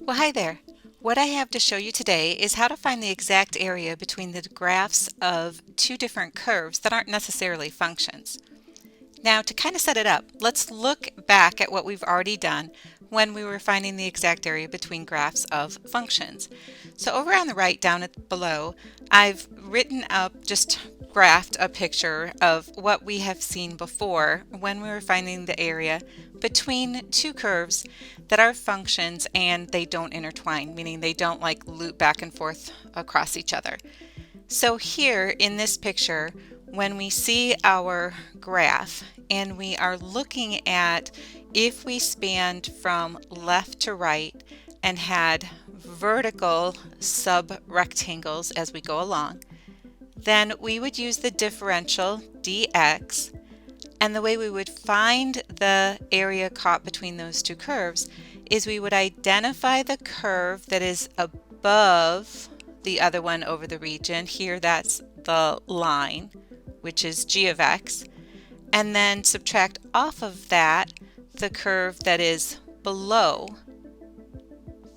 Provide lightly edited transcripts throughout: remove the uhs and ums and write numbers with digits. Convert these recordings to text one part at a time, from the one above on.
Well, hi there. What I have to show you today is how to find the exact area between the graphs of two different curves that aren't necessarily functions. Now, to kind of set it up, let's look back at what we've already done when we were finding the exact area between graphs of functions. So over on the right down below, I've written up, just graphed a picture of what we have seen before when we were finding the area between two curves that are functions and they don't intertwine, meaning they don't like loop back and forth across each other. So here in this picture, when we see our graph and we are looking at if we spanned from left to right and had vertical sub-rectangles as we go along, then we would use the differential dx, and the way we would find the area caught between those two curves is we would identify the curve that is above the other one over the region. Here that's the line, which is g of x, and then subtract off of that the curve that is below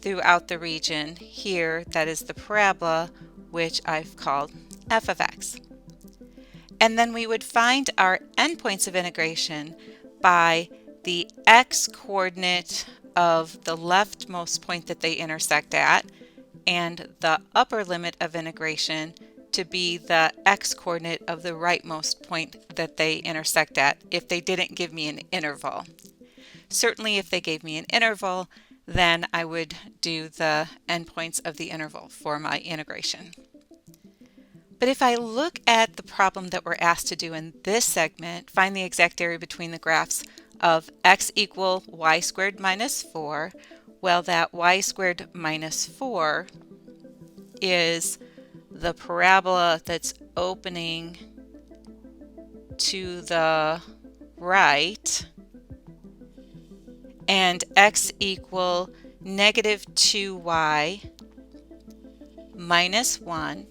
throughout the region. Here that is the parabola, which I've called f of x. And then we would find our endpoints of integration by the x-coordinate of the leftmost point that they intersect at and the upper limit of integration to be the x-coordinate of the rightmost point that they intersect at if they didn't give me an interval. Certainly if they gave me an interval, then I would do the endpoints of the interval for my integration. But if I look at the problem that we're asked to do in this segment, find the exact area between the graphs of x equal y squared minus 4, well, that y squared minus 4 is the parabola that's opening to the right, and x equal negative 2y minus 1.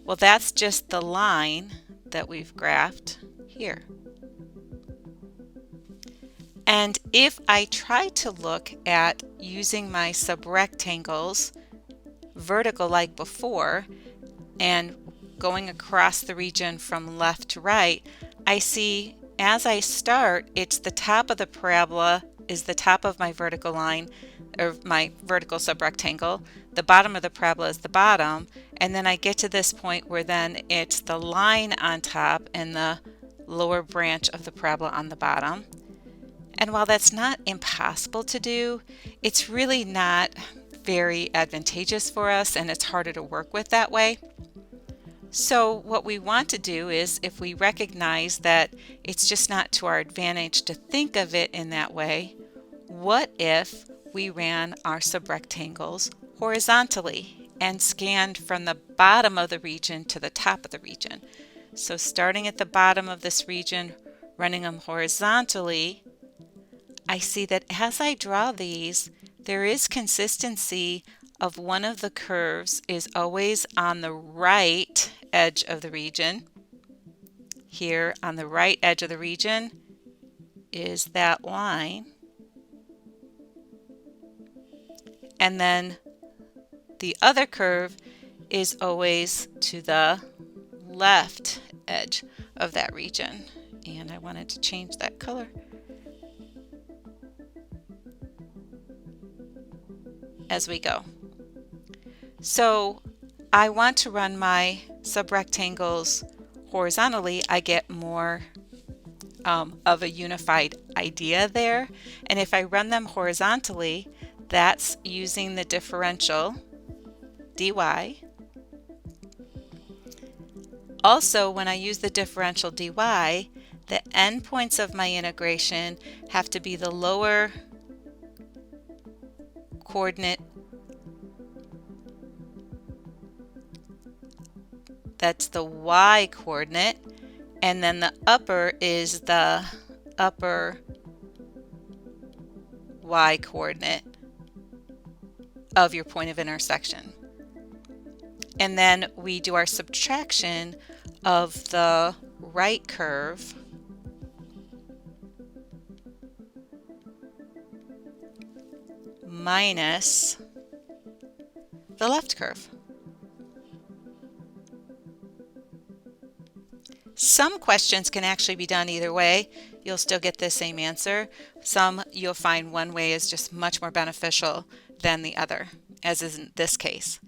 Well, that's just the line that we've graphed here. And if I try to look at using my subrectangles vertical like before and going across the region from left to right, I see as I start, it's the top of the parabola is the top of my vertical line, or my vertical subrectangle. The bottom of the parabola is the bottom, and then I get to this point where then it's the line on top and the lower branch of the parabola on the bottom. And while that's not impossible to do, it's really not very advantageous for us, and it's harder to work with that way. So what we want to do is, if we recognize that it's just not to our advantage to think of it in that way, what if we ran our subrectangles horizontally and scanned from the bottom of the region to the top of the region? So starting at the bottom of this region, running them horizontally, I see that as I draw these, there is consistency of one of the curves is always on the right edge of the region. Here on the right edge of the region is that line. And then the other curve is always to the left edge of that region. And I wanted to change that color. As we go. So I want to run my subrectangles horizontally. I get more of a unified idea there. And if I run them horizontally, that's using the differential dy. Also, when I use the differential dy, the endpoints of my integration have to be the lower coordinate, that's the y coordinate, and then the upper is the upper y coordinate of your point of intersection. And then we do our subtraction of the right curve minus the left curve. Some questions can actually be done either way. You'll still get the same answer. Some you'll find one way is just much more beneficial than the other, as is in this case.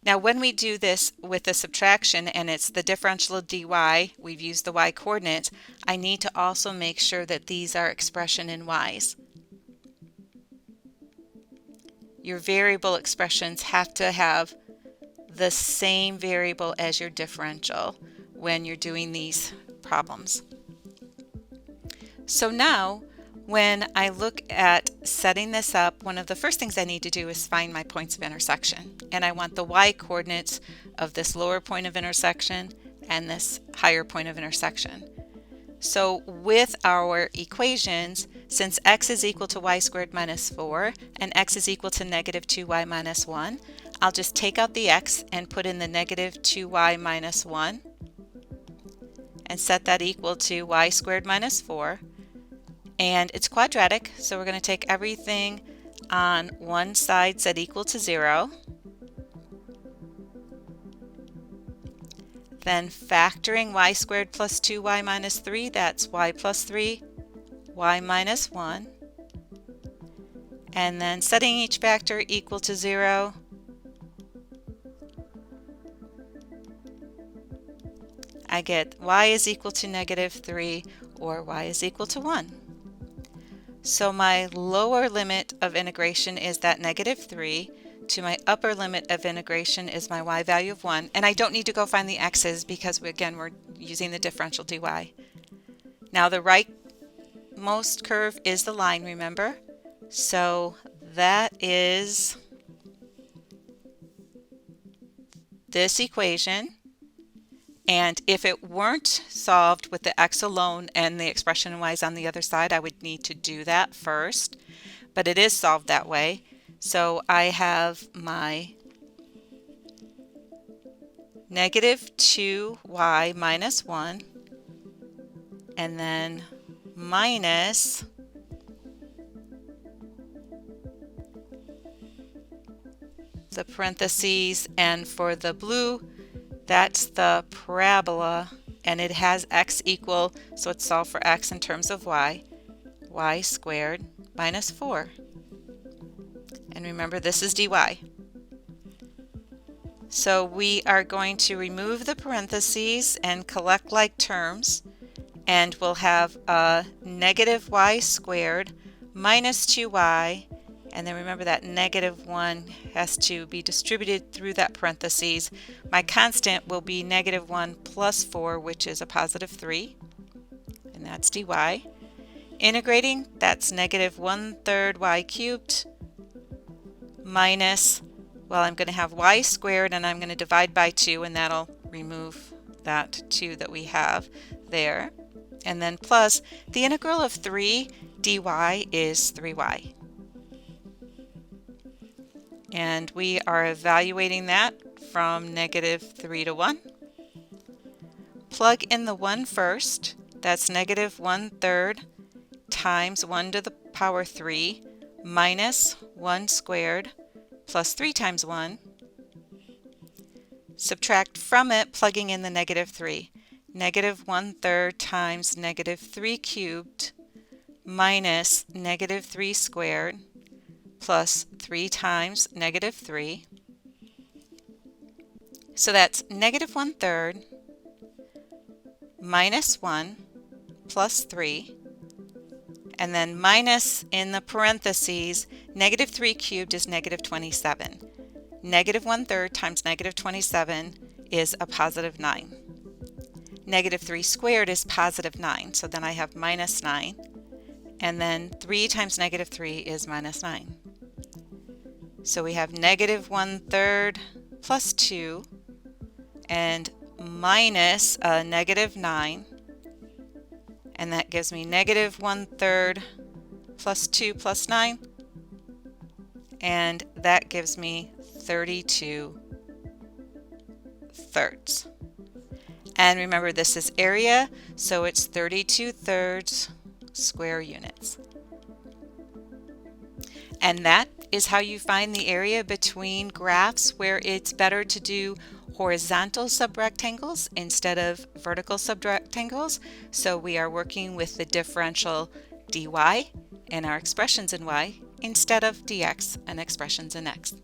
Now when we do this with the subtraction and it's the differential of dy, we've used the y coordinates, I need to also make sure that these are expression in y's. Your variable expressions have to have the same variable as your differential when you're doing these problems. So now when I look at setting this up, one of the first things I need to do is find my points of intersection. And I want the y coordinates of this lower point of intersection and this higher point of intersection. So with our equations, since x is equal to y squared minus 4 and x is equal to negative 2y minus 1, I'll just take out the x and put in the negative 2y minus 1 and set that equal to y squared minus 4. And it's quadratic, so we're going to take everything on one side set equal to 0. Then factoring y squared plus 2y minus 3, that's y plus 3, y minus 1. And then setting each factor equal to 0. I get y is equal to negative 3 or y is equal to 1. So my lower limit of integration is that negative 3 to my upper limit of integration is my y value of 1. And I don't need to go find the x's because again we're using the differential dy. Now the rightmost curve is the line, remember? So that is this equation. And if it weren't solved with the x alone and the expression in y is on the other side, I would need to do that first. But it is solved that way. So I have my negative 2y minus 1 and then minus the parentheses, and for the blue, that's the parabola, and it has x equal, so it's solved for x in terms of y squared minus 4. And remember, this is dy. So we are going to remove the parentheses and collect like terms, and we'll have a negative y squared minus 2y, and then remember that negative 1 has to be distributed through that parentheses. My constant will be negative 1 plus 4, which is a positive 3, and that's dy. Integrating, that's negative 1/3 y cubed minus, well, I'm going to have y squared and I'm going to divide by 2, and that'll remove that 2 that we have there. And then plus the integral of 3 dy is 3y. And we are evaluating that from negative 3 to 1. Plug in the 1 first. That's negative 1/3 times 1 to the power 3 minus 1 squared plus 3 times 1. Subtract from it, plugging in the negative 3. Negative 1/3 times negative 3 cubed minus negative 3 squared plus 3 times negative 3. So that's negative 1/3 minus 1 plus 3, and then minus in the parentheses, negative 3 cubed is negative 27. Negative 1/3 times negative 27 is a positive 9. Negative 3 squared is positive 9, so then I have minus 9, and then 3 times negative 3 is minus 9. So we have negative 1/3 plus 2 and minus a negative 9, and that gives me negative 1/3 plus 2 plus 9, and that gives me 32/3. And remember, this is area, so it's 32/3 square units. And that is how you find the area between graphs where it's better to do horizontal subrectangles instead of vertical subrectangles. So we are working with the differential dy and our expressions in y instead of dx and expressions in x.